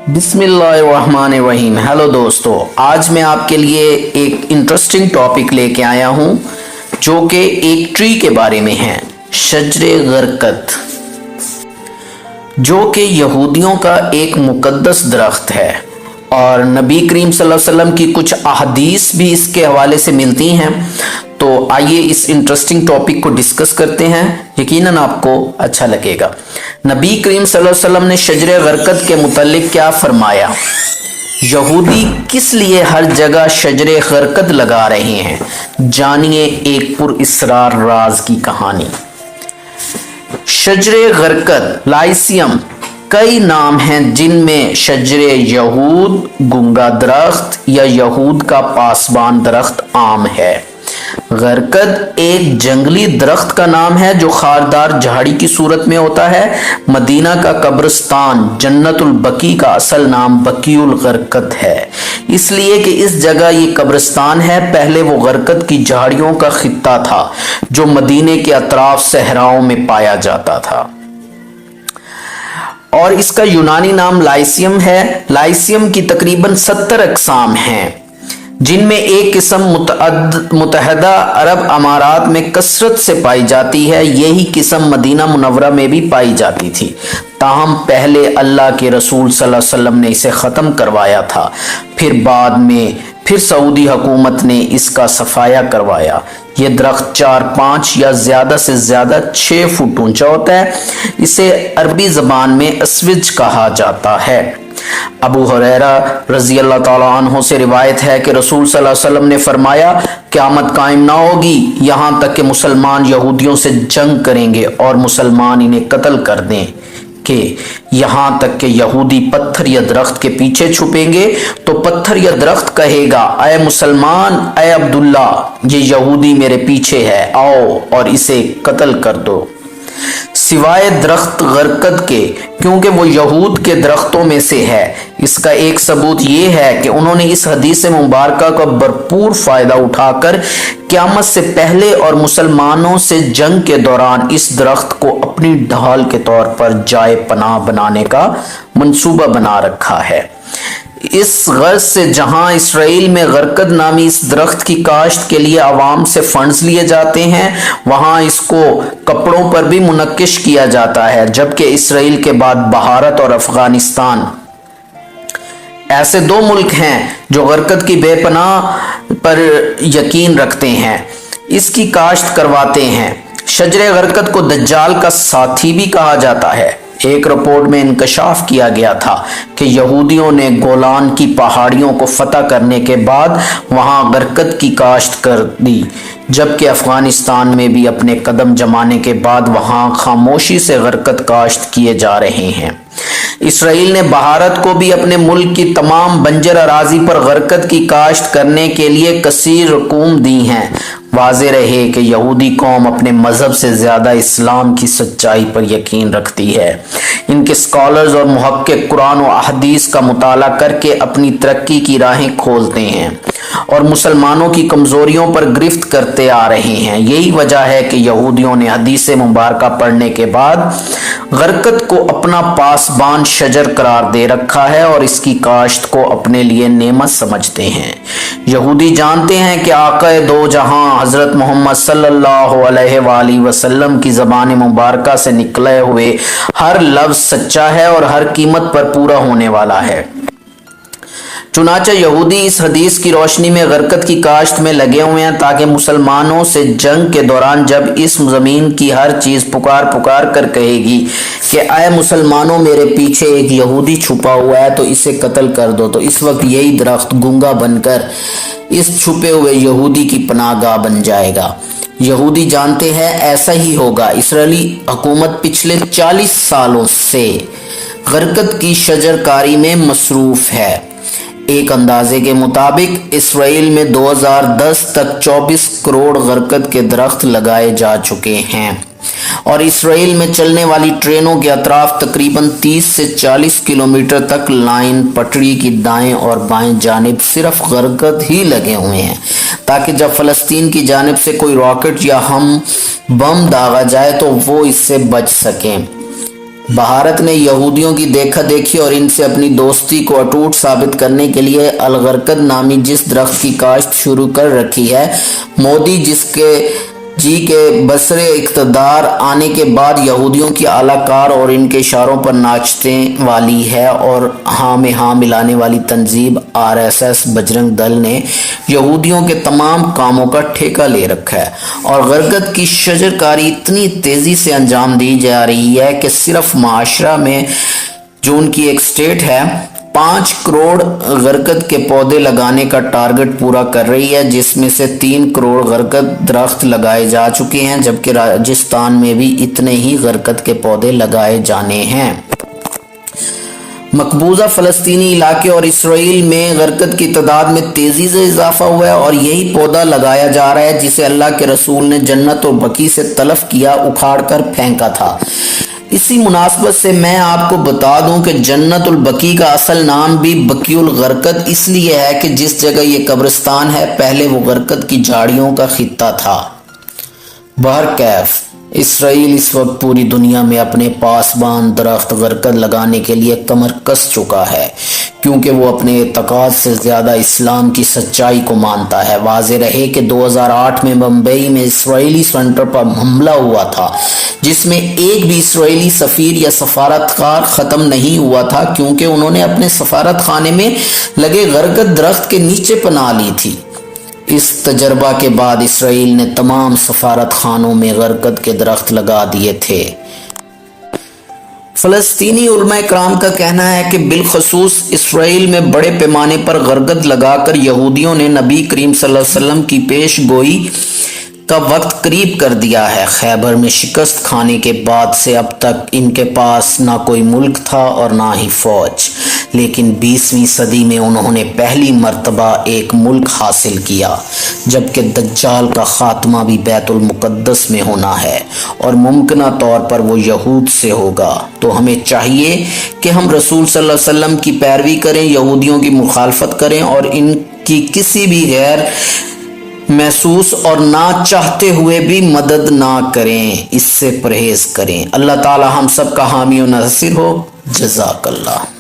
बिस्मिल्लाहिर्रहमानिर्रहीम। हेलो दोस्तों, आज मैं आपके लिए एक इंटरेस्टिंग टॉपिक लेके आया हूँ जो कि एक ट्री के बारे में है, शजरे गरकत, जो कि यहूदियों का एक मुकद्दस दरख्त है और नबी करीम सल्लल्लाहु अलैहि वसल्लम की कुछ अहदीस भी इसके हवाले से मिलती हैं। तो आइए इस इंटरेस्टिंग टॉपिक को डिस्कस करते हैं, यकीनन आपको अच्छा लगेगा। नबी करीम सल्लल्लाहु अलैहि वसल्लम ने शजरे गरकत के मुतालिक क्या फरमाया, यहूदी किस लिए हर जगह शजरे गरकत लगा रहे हैं, जानिए एक पुरअसरार राज की कहानी। शजरे गरकत लाइसियम कई नाम हैं जिनमें शजरे यहूद, गुंगा दरख्त या यहूद का पासबान दरख्त आम है। गरकत एक जंगली दरख्त का नाम है जो खारदार झाड़ी की सूरत में होता है। मदीना का कब्रिस्तान जन्नतुल बकी का असल नाम बकीउल गरकत है, इसलिए कि इस जगह ये कब्रिस्तान है। पहले वो गरकत की झाड़ियों का खित्ता था जो मदीने के अतराफ सहराओं में पाया जाता था और इसका यूनानी नाम लाइसियम है। लाइसियम की तकरीबन 70 अक़साम हैं, जिनमें एक किस्म मुतहदा अरब अमारात में कसरत से पाई जाती है। यही किस्म मदीना मुनव्वरा में भी पाई जाती थी, ताहम पहले अल्लाह के रसूल सल्लल्लाहु अलैहि वसल्लम ने इसे ख़त्म करवाया था। फिर बाद में सऊदी हुकूमत ने इसका सफाया करवाया। ये दरख्त 4-5 या ज़्यादा से ज़्यादा 6 फुट ऊंचा होता है। इसे अरबी ज़बान में अस्विज कहा जाता है। अबू हुरैरा रज़ी अल्लाह ताला अन्हु से रिवायत है कि रसूल सल्लल्लाहु अलैहि वसल्लम ने फरमाया, क़यामत कायम ना होगी यहाँ तक कि मुसलमान यहूदियों से जंग करेंगे और मुसलमान इन्हें कत्ल कर दें, कि यहाँ तक कि यहूदी पत्थर या दरख्त के पीछे छुपेंगे तो पत्थर या दरख्त कहेगा, अय मुसलमान, अय अब्दुल्ला, ये यहूदी मेरे पीछे है, आओ और इसे कत्ल कर दो। सिवाय दरख्त गरकत के, क्योंकि वो यहूद के दरख्तों में से है। इसका एक सबूत ये है कि उन्होंने इस हदीस मुबारका का भरपूर फायदा उठाकर क़यामत से पहले और मुसलमानों से जंग के दौरान इस दरख्त को अपनी ढाल के तौर पर जाए पनाह बनाने का मंसूबा बना रखा है। इस गर्ज से जहां इसराइल में गरकत नामी इस दरख्त की काश्त के लिए आवाम से फंड्स लिए जाते हैं, वहां इसको कपड़ों पर भी मुनक्किश किया जाता है। जबकि इसराइल के बाद भारत और अफगानिस्तान ऐसे 2 मुल्क हैं जो गरकत की बेपनाह पर यकीन रखते हैं, इसकी काश्त करवाते हैं। शजरे गरकत को दज्जाल का साथी भी कहा जाता है। एक रिपोर्ट में इंकशाफ किया गया था कि यहूदियों ने गोलान की पहाड़ियों को फतह करने के बाद वहां गरकत की काश्त कर दी, जबकि अफगानिस्तान में भी अपने कदम जमाने के बाद वहां खामोशी से गरकत काश्त किए जा रहे हैं। इसराइल ने भारत को भी अपने मुल्क की तमाम बंजर अराजी पर गरकत की काश्त करने के लिए कसीर रकूम दी हैं। वाज़े रहे कि यहूदी कौम अपने मजहब से ज़्यादा इस्लाम की सच्चाई पर यकीन रखती है। इनके स्कॉलर्स और मुहक्किक कुरान और अहदीस का मुताला करके अपनी तरक्की की राहें खोलते हैं और मुसलमानों की कमज़ोरियों पर गिरफ्त करते आ रहे हैं। यही वजह है कि यहूदियों ने हदीस मुबारका पढ़ने के बाद गरकत को अपना पासबान शजर करार दे रखा है और इसकी काश्त को अपने लिए नेमत समझते हैं। यहूदी जानते हैं कि आक़ाए दो जहां हज़रत मोहम्मद सल्लल्लाहु अलैहि वसल्लम की ज़बान मुबारका से निकले हुए हर लफ्ज़ सच्चा है और हर कीमत पर पूरा होने वाला है। चुनांचे यहूदी इस हदीस की रोशनी में गरकत की काश्त में लगे हुए हैं ताकि मुसलमानों से जंग के दौरान जब इस ज़मीन की हर चीज़ पुकार पुकार कर कहेगी कि आए मुसलमानों, मेरे पीछे एक यहूदी छुपा हुआ है तो इसे कत्ल कर दो, तो इस वक्त यही दरख्त गूंगा बनकर इस छुपे हुए यहूदी की पनाहगाह बन जाएगा। यहूदी जानते हैं ऐसा ही होगा। इसराइली हुकूमत पिछले 40 सालों से गरकत की शजरकारी में मसरूफ़ है। एक अंदाजे के मुताबिक इसराइल में 2010 तक 24 करोड़ गरकत के दरख्त लगाए जा चुके हैं और इसराइल में चलने वाली ट्रेनों के अतराफ तकरीबन 30 से 40 किलोमीटर तक लाइन पटरी की दाएं और बाएं जानिब सिर्फ गरकत ही लगे हुए हैं, ताकि जब फ़लस्तीन की जानिब से कोई रॉकेट या हम बम दागा जाए तो वो इससे बच सकें। भारत ने यहूदियों की देखा देखी और इनसे अपनी दोस्ती को अटूट साबित करने के लिए अलगरकद नामी जिस दरख्त की काश्त शुरू कर रखी है, मोदी जी के बसरे इक़्तिदार आने के बाद यहूदियों की आलाकार और इनके इशारों पर नाचने वाली है और हाँ में हाँ मिलाने वाली तंजीम आरएसएस बजरंग दल ने यहूदियों के तमाम कामों का ठेका ले रखा है और गरगद की शजरकारी इतनी तेज़ी से अंजाम दी जा रही है कि सिर्फ माशरा में जो उनकी एक स्टेट है 5 करोड़ गरगद के पौधे लगाने का टारगेट पूरा कर रही है, जिसमें से 3 करोड़ गरगद दरख्त लगाए जा चुके हैं, जबकि राजस्थान में भी इतने ही गरगद के पौधे लगाए जाने हैं। मकबूजा फ़लस्तीनी इलाके और इसराइल में गरगद की तादाद में तेज़ी से इजाफा हुआ है और यही पौधा लगाया जा रहा है जिसे अल्लाह के रसूल ने जन्नत और बकी से तलफ किया, उखाड़ कर फेंका था। इसी मुनासबत से मैं आपको बता दूं कि जन्नतुल बकी का असल नाम भी बकीउल गरकद इसलिए है कि जिस जगह ये कब्रिस्तान है पहले वो गरकद की झाड़ियों का खित्ता था। बहरकैफ इसराइल इस वक्त पूरी दुनिया में अपने पासबान दरख्त गरकद लगाने के लिए कमर कस चुका है, क्योंकि वो अपने एतकाद से ज़्यादा इस्लाम की सच्चाई को मानता है। वाज़े रहे कि 2008 में मुंबई में इसराइली सेंटर पर हमला हुआ था, जिसमें एक भी इसराइली सफ़ीर या सफारतकार ख़त्म नहीं हुआ था, क्योंकि उन्होंने अपने सफारत खाने में लगे गरकद दरख्त के नीचे पनाह ली थी। इस तजर्बा के बाद इसराइल ने तमाम सफारत खानों में गरकद के दरख्त लगा दिए थे। फ़लस्तीनी उलमा कराम का कहना है कि बिलखसूस इसराइल में बड़े पैमाने पर गरगद लगाकर यहूदियों ने नबी करीम सल्लल्लाहु अलैहि वसल्लम की पेश गोई का वक्त करीब कर दिया है। खैबर में शिकस्त खाने के बाद से अब तक इनके पास ना कोई मुल्क था और ना ही फौज, लेकिन 20वीं सदी में उन्होंने पहली मर्तबा एक मुल्क हासिल किया, जबकि दज्जाल का खात्मा भी बैतुल मुक़द्दस में होना है और मुमकिना तौर पर वो यहूद से होगा। तो हमें चाहिए कि हम रसूल सल्लल्लाहु अलैहि वसल्लम की पैरवी करें, यहूदियों की मुखालफत करें और इनकी किसी भी गैर महसूस और ना चाहते हुए भी मदद ना करें, इससे परहेज करें। अल्लाह ताला हम सब का हामी और नासिर हो। जज़ाकल्लाह।